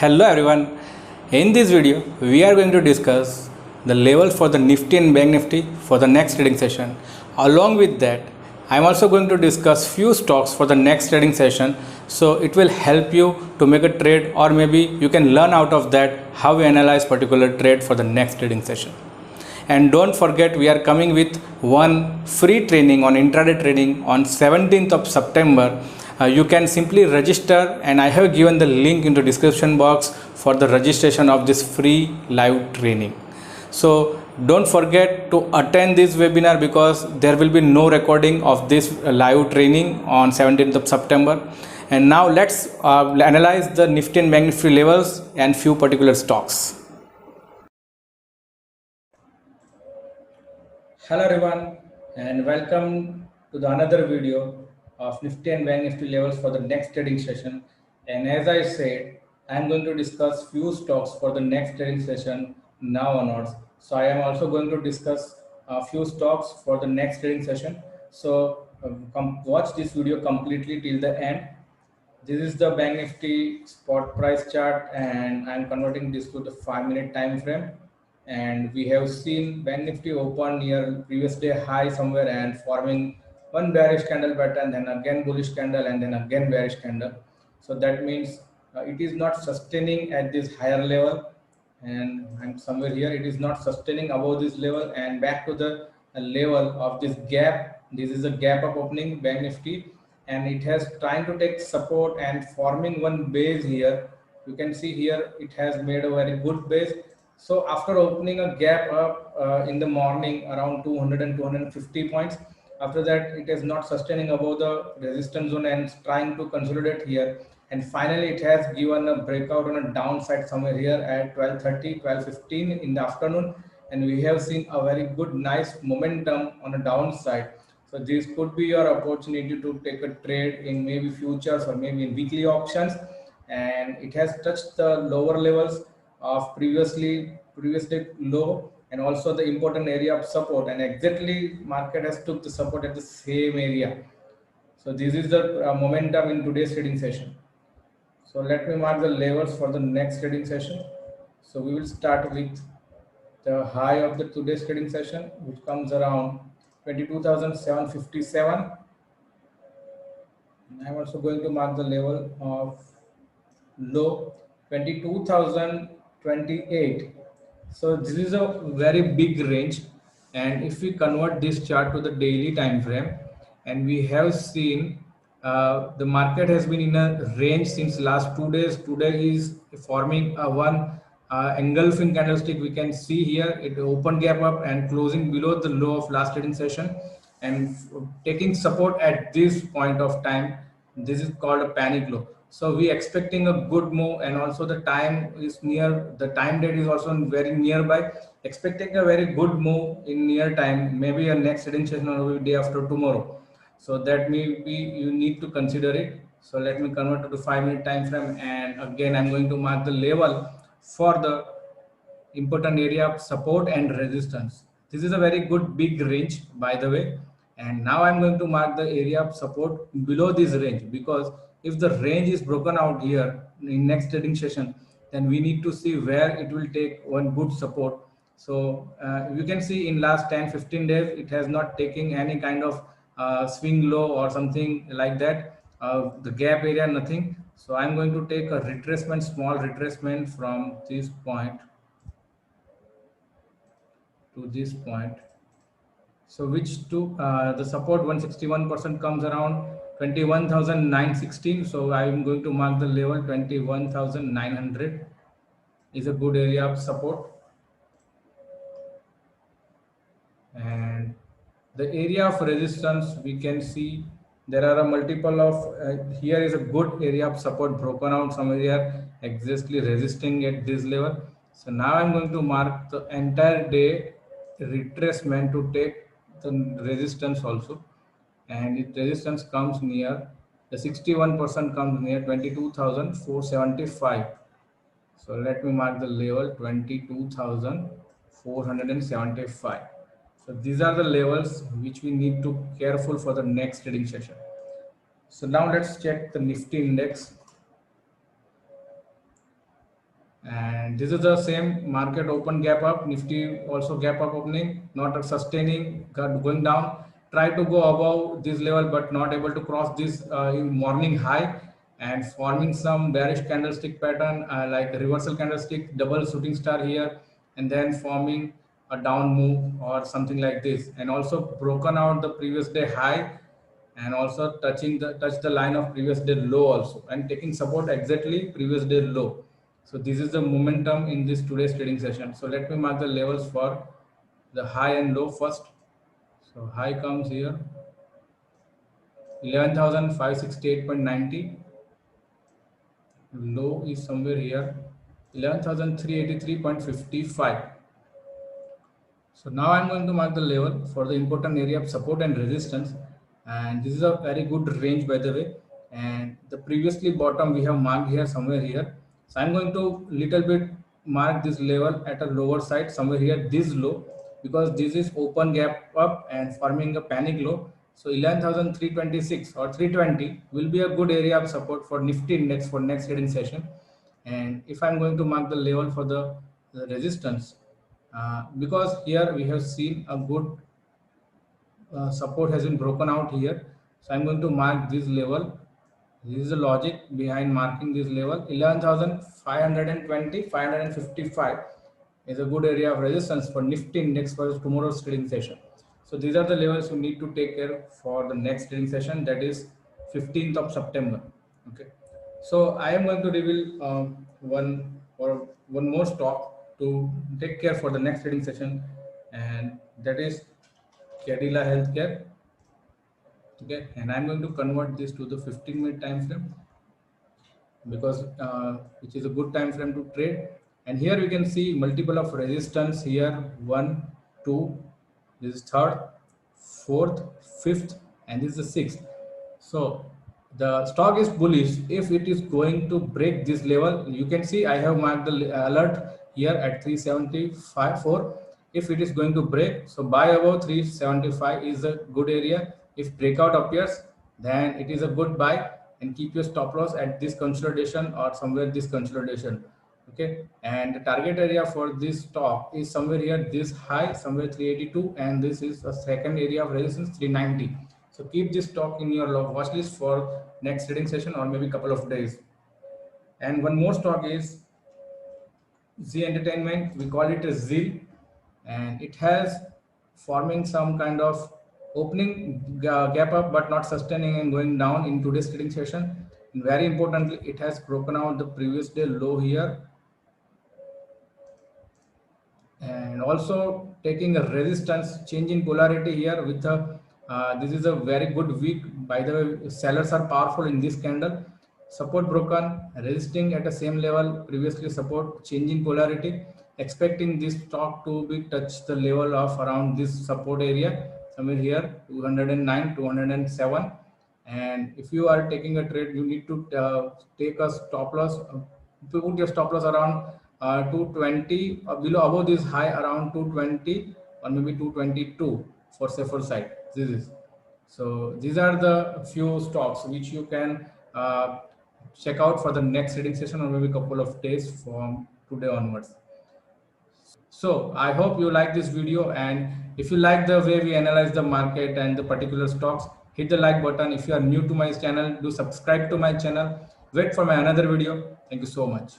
Hello everyone. In this video, we are going to discuss the level for the Nifty and Bank Nifty for the next trading session. Along with that, I am also going to discuss few stocks for the next trading session. So it will help you to make a trade, or maybe you can learn out of that how we analyze particular trade for the next trading session. And don't forget, we are coming with one free training on intraday trading on 17th of September. You can simply register, and I have given the link into description box for the registration of this free live training. So don't forget to attend this webinar, because there will be no recording of this live training on 17th of September. And now let's analyze the Nifty and Bank Nifty levels and few particular stocks. Hello everyone, and welcome to the another video of Nifty and Bank Nifty levels for the next trading session. And as I said, I am going to discuss few stocks for the next trading session now onwards. So I am also going to discuss a few stocks for the next trading session. So watch this video completely till the end. This is the Bank Nifty spot price chart, and I'm converting this to the 5-minute time frame. And we have seen Bank Nifty open near previous day high somewhere and forming one bearish candle pattern, then again bullish candle, and then again bearish candle. So that means it is not sustaining at this higher level, and I'm somewhere here. It is not sustaining above this level and back to the level of this gap. This is a gap up opening Bank Nifty, and it has trying to take support and forming one base here. You can see here it has made a very good base. So after opening a gap up in the morning around 200 and 250 points, after that it is not sustaining above the resistance zone and trying to consolidate here, and finally it has given a breakout on a downside somewhere here at 12:30, 12:15 in the afternoon, and we have seen a very good nice momentum on a downside. So this could be your opportunity to take a trade in maybe futures or maybe in weekly options. And it has touched the lower levels of previously low, and also the important area of support, and exactly market has took the support at the same area. So this is the momentum in today's trading session. So let me mark the levels for the next trading session. So we will start with the high of the today's trading session, which comes around 22,757. I'm also going to mark the level of low 22,028. So this is a very big range, and if we convert this chart to the daily time frame, and we have seen the market has been in a range since last 2 days. Today is forming a one engulfing candlestick. We can see here it opened gap up and closing below the low of last trading session, and taking support at this point of time. This is called a panic low. So we expecting a good move, and also the time is near, the time date is also very nearby, expecting a very good move in near time, maybe a next trading session or day after tomorrow. So that may be you need to consider it. So let me convert to the 5-minute time frame, and again I'm going to mark the level for the important area of support and resistance. This is a very good big range, by the way. And now I'm going to mark the area of support below this range, because if the range is broken out here in next trading session, then we need to see where it will take one good support. So you can see in last 10-15 days it has not taken any kind of swing low or something like that, the gap area, nothing. So I'm going to take a retracement, small retracement from this point to this point. So which to the support 161% comes around 21,916. So I am going to mark the level 21,900 is a good area of support. And the area of resistance, we can see there are a multiple of here is a good area of support broken out somewhere exactly resisting at this level. So now I'm going to mark the entire day retracement to take the resistance also, and if resistance comes near the 61% comes near 22,475. So let me mark the level 22,475. So these are the levels which we need to careful for the next trading session. So now let's check the Nifty index. And this is the same market open gap up, Nifty also gap up opening, not sustaining, going down. Try to go above this level, but not able to cross this morning high, and forming some bearish candlestick pattern like reversal candlestick, double shooting star here, and then forming a down move or something like this, and also broken out the previous day high, and also touch the line of previous day low also, and taking support exactly previous day low. So this is the momentum in this today's trading session. So let me mark the levels for the high and low first. So high comes here 11,568.90, low is somewhere here 11,383.55. So now I'm going to mark the level for the important area of support and resistance, and this is a very good range, by the way. And the previously bottom we have marked here somewhere here. So I'm going to little bit mark this level at a lower side somewhere here, this low, because this is open gap up and forming a panic low. So 11,326 or 320 will be a good area of support for Nifty index for next trading session. And if I'm going to mark the level for the resistance, because here we have seen a good support has been broken out here. So I'm going to mark this level. This is the logic behind marking this level. 11,520, 555 is a good area of resistance for Nifty index for tomorrow's trading session. So these are the levels you need to take care for the next trading session, that is 15th of September. Okay. So I am going to reveal one more stock to take care for the next trading session, and that is Cadila Healthcare. Okay, and I'm going to convert this to the 15-minute time frame, because which is a good time frame to trade. And here you can see multiple of resistance here, 1, 2, this is third, fourth, fifth, and this is the sixth. So the stock is bullish if it is going to break this level. You can see I have marked the alert here at 375.4. If it is going to break, so buy above 375 is a good area. If breakout appears, then it is a good buy, and keep your stop loss at this consolidation or somewhere this consolidation. Okay, and the target area for this stock is somewhere here, this high somewhere 382, and this is a second area of resistance 390. So keep this stock in your watch list for next trading session or maybe couple of days. And one more stock is Zee Entertainment. We call it a ZEAL, and it has forming some kind of opening gap up but not sustaining and going down in today's trading session. And very importantly, it has broken out the previous day low here, and also taking a resistance change in polarity here with a this is a very good week, by the way. Sellers are powerful in this candle. Support broken, resisting at the same level previously, support change in polarity, expecting this stock to be touch the level of around this support area somewhere here 209, 207. And if you are taking a trade, you need to take a stop loss, put your stop loss around 220 below, above this high around 220 or maybe 222 for safer side. This is, so these are the few stocks which you can check out for the next trading session or maybe couple of days from today onwards. So I hope you like this video, and if you like the way we analyze the market and the particular stocks, hit the like button. If you are new to my channel, do subscribe to my channel. Wait for my another video. Thank you so much.